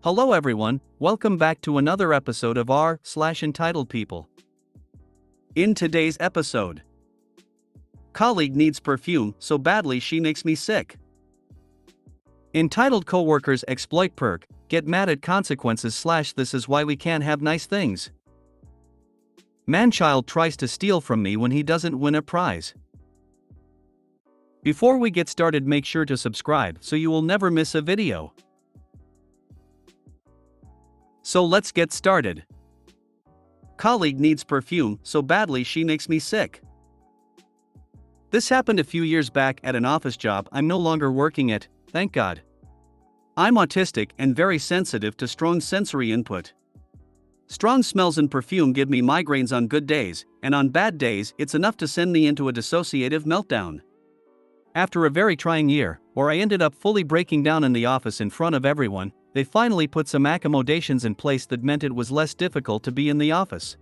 Hello everyone, welcome back to another episode of r/Entitled People. In today's episode, colleague needs perfume so badly she makes me sick. Entitled coworkers exploit perk, get mad at consequences / this is why we can't have nice things. Manchild tries to steal from me when he doesn't win a prize. Before we get started, make sure to subscribe so you will never miss a video. So let's get started. Colleague needs perfume so badly she makes me sick. This happened a few years back at an office job I'm no longer working at, thank God. I'm autistic and very sensitive to strong sensory input. Strong smells and perfume give me migraines on good days, and on bad days it's enough to send me into a dissociative meltdown. After a very trying year, where I ended up fully breaking down in the office in front of everyone, they finally put some accommodations in place that meant it was less difficult to be in the office.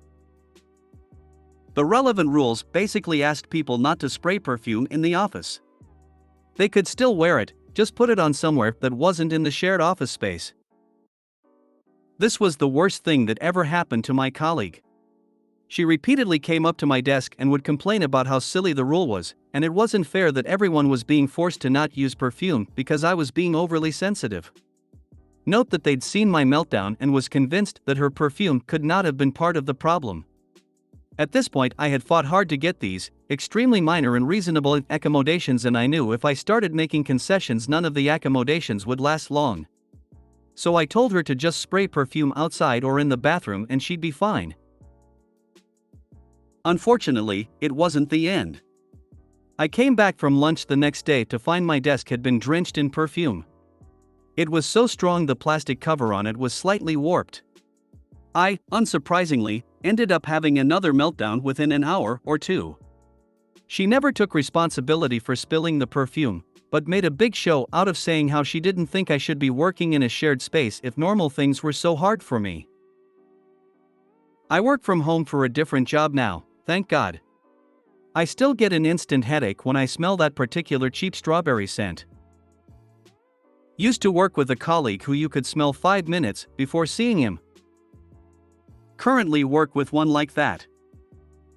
The relevant rules basically asked people not to spray perfume in the office. They could still wear it, just put it on somewhere that wasn't in the shared office space. This was the worst thing that ever happened to my colleague. She repeatedly came up to my desk and would complain about how silly the rule was, and it wasn't fair that everyone was being forced to not use perfume because I was being overly sensitive. Note that they'd seen my meltdown and was convinced that her perfume could not have been part of the problem. At this point, I had fought hard to get these, extremely minor and reasonable accommodations, and I knew if I started making concessions, none of the accommodations would last long. So I told her to just spray perfume outside or in the bathroom and she'd be fine. Unfortunately, it wasn't the end. I came back from lunch the next day to find my desk had been drenched in perfume. It was so strong the plastic cover on it was slightly warped. I, unsurprisingly, ended up having another meltdown within an hour or two. She never took responsibility for spilling the perfume, but made a big show out of saying how she didn't think I should be working in a shared space if normal things were so hard for me. I work from home for a different job now, thank God. I still get an instant headache when I smell that particular cheap strawberry scent. Used to work with a colleague who you could smell 5 minutes before seeing him. Currently work with one like that.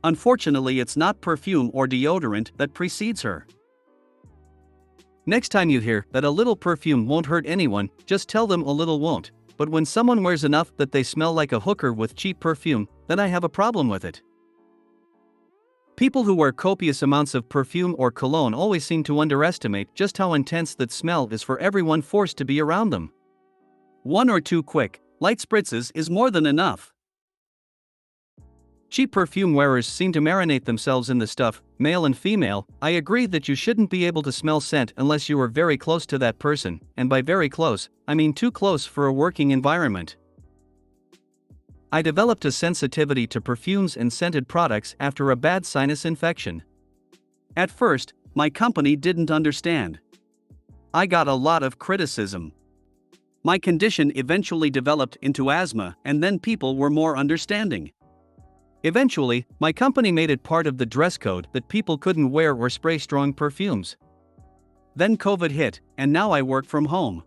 Unfortunately, it's not perfume or deodorant that precedes her. Next time you hear that a little perfume won't hurt anyone, just tell them a little won't. But when someone wears enough that they smell like a hooker with cheap perfume, then I have a problem with it. People who wear copious amounts of perfume or cologne always seem to underestimate just how intense that smell is for everyone forced to be around them. 1 or 2 quick, light spritzes is more than enough. Cheap perfume wearers seem to marinate themselves in the stuff, male and female. I agree that you shouldn't be able to smell scent unless you are very close to that person, and by very close, I mean too close for a working environment. I developed a sensitivity to perfumes and scented products after a bad sinus infection. At first, my company didn't understand. I got a lot of criticism. My condition eventually developed into asthma, and then people were more understanding. Eventually, my company made it part of the dress code that people couldn't wear or spray strong perfumes. Then COVID hit, and now I work from home.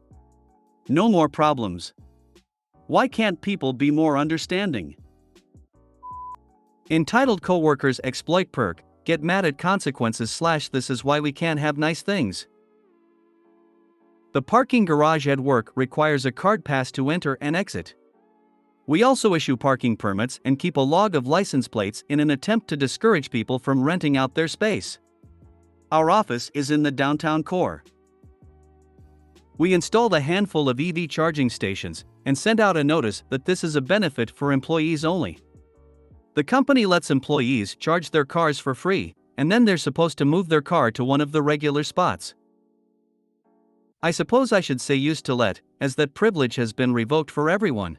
No more problems. Why can't people be more understanding? Entitled coworkers exploit perk, get mad at consequences / this is why we can't have nice things. The parking garage at work requires a card pass to enter and exit. We also issue parking permits and keep a log of license plates in an attempt to discourage people from renting out their space. Our office is in the downtown core. We installed a handful of EV charging stations and sent out a notice that this is a benefit for employees only. The company lets employees charge their cars for free, and then they're supposed to move their car to one of the regular spots. I suppose I should say used to let, as that privilege has been revoked for everyone.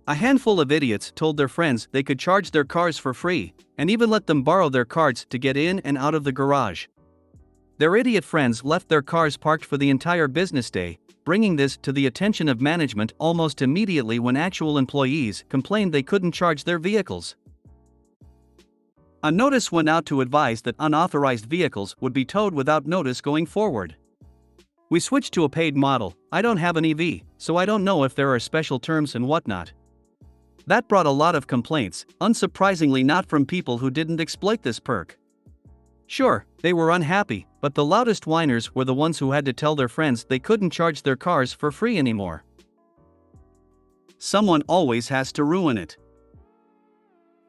A handful of idiots told their friends they could charge their cars for free, and even let them borrow their cards to get in and out of the garage. Their idiot friends left their cars parked for the entire business day, bringing this to the attention of management almost immediately when actual employees complained they couldn't charge their vehicles. A notice went out to advise that unauthorized vehicles would be towed without notice going forward. We switched to a paid model. I don't have an EV, so I don't know if there are special terms and whatnot. That brought a lot of complaints, unsurprisingly not from people who didn't exploit this perk. Sure, they were unhappy, but the loudest whiners were the ones who had to tell their friends they couldn't charge their cars for free anymore. Someone always has to ruin it.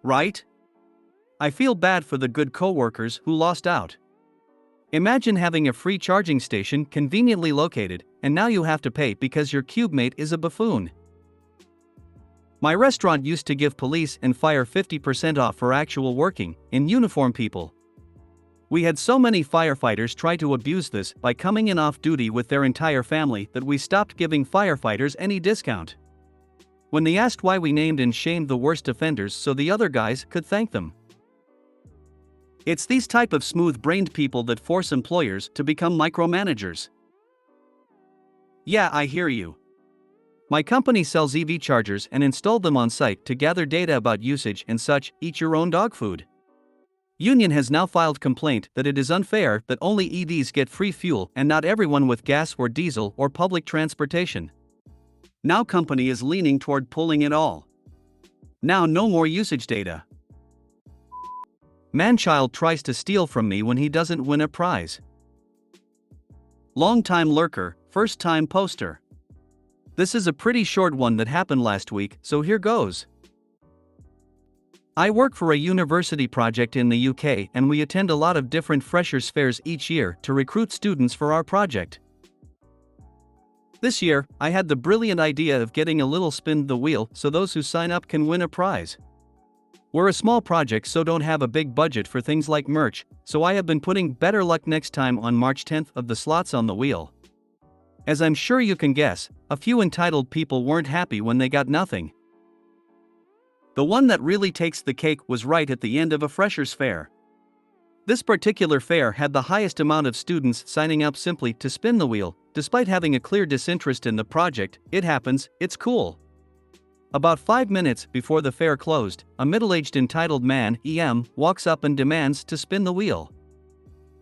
Right? I feel bad for the good coworkers who lost out. Imagine having a free charging station conveniently located, and now you have to pay because your cubemate is a buffoon. My restaurant used to give police and fire 50% off for actual working, in uniform people. We had so many firefighters try to abuse this by coming in off duty with their entire family that we stopped giving firefighters any discount. When they asked why, we named and shamed the worst offenders so the other guys could thank them. It's these type of smooth-brained people that force employers to become micromanagers. Yeah, I hear you. My company sells EV chargers and installed them on site to gather data about usage and such. Eat your own dog food. Union has now filed complaint that it is unfair that only EVs get free fuel and not everyone with gas or diesel or public transportation. Now company is leaning toward pulling it all. Now no more usage data. Manchild tries to steal from me when he doesn't win a prize. Long-time lurker, first-time poster. This is a pretty short one that happened last week, so here goes. I work for a university project in the UK and we attend a lot of different freshers' fairs each year to recruit students for our project. This year, I had the brilliant idea of getting a little spin the wheel so those who sign up can win a prize. We're a small project so don't have a big budget for things like merch, so I have been putting better luck next time on March 10th of the slots on the wheel. As I'm sure you can guess, a few entitled people weren't happy when they got nothing. The one that really takes the cake was right at the end of a freshers' fair. This particular fair had the highest amount of students signing up simply to spin the wheel, despite having a clear disinterest in the project. It happens, it's cool. About 5 minutes before the fair closed, a middle-aged entitled man, EM, walks up and demands to spin the wheel.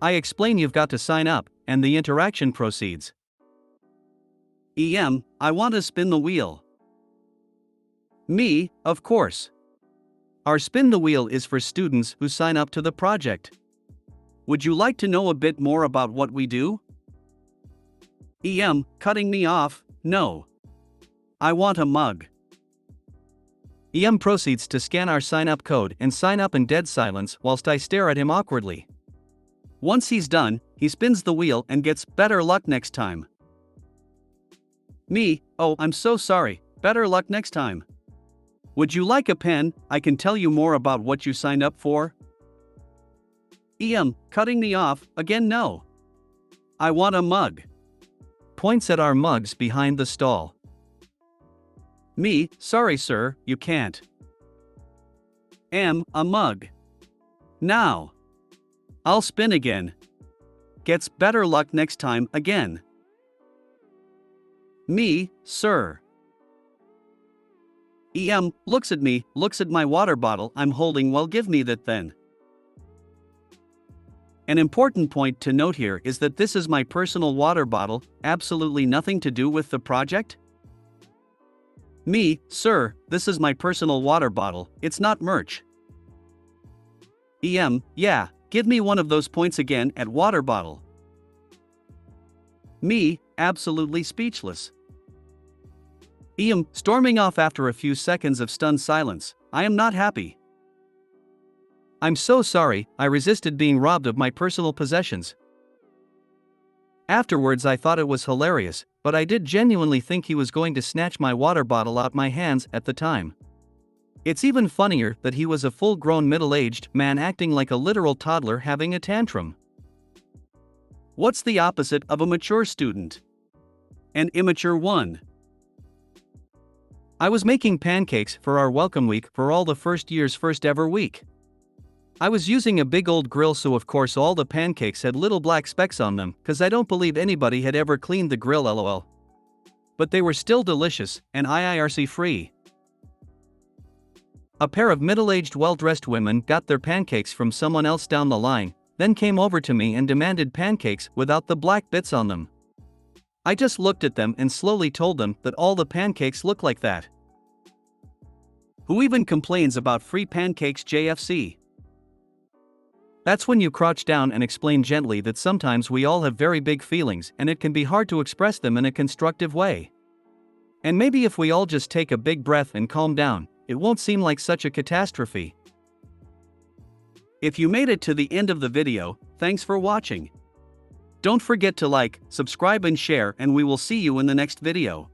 I explain you've got to sign up, and the interaction proceeds. EM, I want to spin the wheel. Me, of course. Our spin the wheel is for students who sign up to the project. Would you like to know a bit more about what we do? EM, cutting me off, no. I want a mug. EM proceeds to scan our sign-up code and sign up in dead silence whilst I stare at him awkwardly. Once he's done, he spins the wheel and gets better luck next time. Me, oh, I'm so sorry, better luck next time. Would you like a pen? I can tell you more about what you signed up for. EM, cutting me off, again no. I want a mug. Points at our mugs behind the stall. Me, sorry sir, you can't. A mug. Now. I'll spin again. Gets better luck next time again. Me, sir. EM, looks at me, looks at my water bottle I'm holding. Well, give me that then. An important point to note here is that this is my personal water bottle, absolutely nothing to do with the project. Me, sir, this is my personal water bottle, it's not merch. EM, yeah, give me one of those points again at water bottle. Me, absolutely speechless. EM, storming off after a few seconds of stunned silence, I am not happy. I'm so sorry, I resisted being robbed of my personal possessions. Afterwards I thought it was hilarious, but I did genuinely think he was going to snatch my water bottle out my hands at the time. It's even funnier that he was a full-grown middle-aged man acting like a literal toddler having a tantrum. What's the opposite of a mature student? An immature one. I was making pancakes for our welcome week for all the first year's first ever week. I was using a big old grill, so of course all the pancakes had little black specks on them, cause I don't believe anybody had ever cleaned the grill, lol. But they were still delicious, and IIRC free. A pair of middle-aged well-dressed women got their pancakes from someone else down the line, then came over to me and demanded pancakes without the black bits on them. I just looked at them and slowly told them that all the pancakes look like that. Who even complains about free pancakes, JFC? That's when you crouch down and explain gently that sometimes we all have very big feelings and it can be hard to express them in a constructive way. And maybe if we all just take a big breath and calm down, it won't seem like such a catastrophe. If you made it to the end of the video, thanks for watching. Don't forget to like, subscribe and share, and we will see you in the next video.